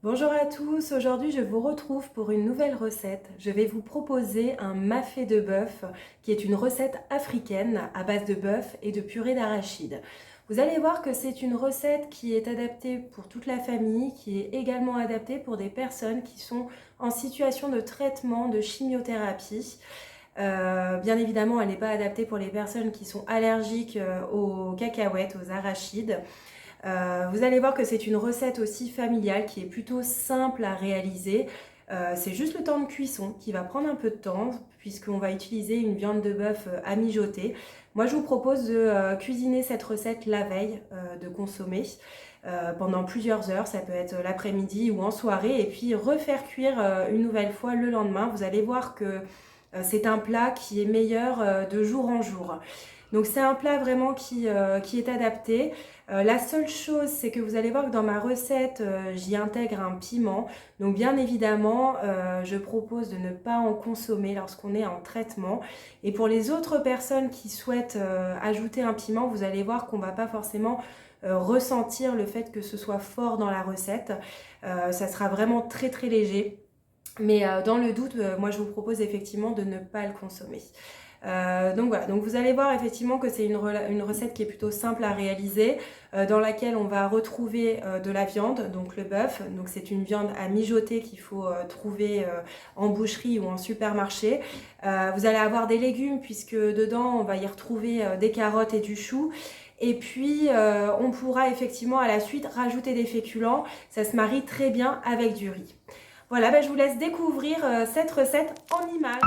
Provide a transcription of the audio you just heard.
Bonjour à tous, aujourd'hui je vous retrouve pour une nouvelle recette. Je vais vous proposer un mafé de bœuf qui est une recette africaine à base de bœuf et de purée d'arachide. Vous allez voir que c'est une recette qui est adaptée pour toute la famille, qui est également adaptée pour des personnes qui sont en situation de traitement de chimiothérapie. Bien évidemment, elle n'est pas adaptée pour les personnes qui sont allergiques aux cacahuètes, aux arachides. Vous allez voir que c'est une recette aussi familiale qui est plutôt simple à réaliser. C'est juste le temps de cuisson qui va prendre un peu de temps puisqu'on va utiliser une viande de bœuf à mijoter. Moi je vous propose de cuisiner cette recette la veille, de consommer pendant plusieurs heures. Ça peut être l'après-midi ou en soirée et puis refaire cuire une nouvelle fois le lendemain. Vous allez voir que c'est un plat qui est meilleur de jour en jour. Donc c'est un plat vraiment qui est adapté. La seule chose, c'est que vous allez voir que dans ma recette, j'y intègre un piment. Donc bien évidemment, je propose de ne pas en consommer lorsqu'on est en traitement. Et pour les autres personnes qui souhaitent ajouter un piment, vous allez voir qu'on ne va pas forcément ressentir le fait que ce soit fort dans la recette. Ça sera vraiment très très léger. Mais dans le doute, moi je vous propose effectivement de ne pas le consommer. Donc voilà, donc vous allez voir effectivement que c'est une recette qui est plutôt simple à réaliser, dans laquelle on va retrouver de la viande, donc le bœuf. Donc c'est une viande à mijoter qu'il faut trouver en boucherie ou en supermarché. Vous allez avoir des légumes puisque dedans on va y retrouver des carottes et du chou. Et puis on pourra effectivement à la suite rajouter des féculents. Ça se marie très bien avec du riz. Voilà, ben je vous laisse découvrir cette recette en images.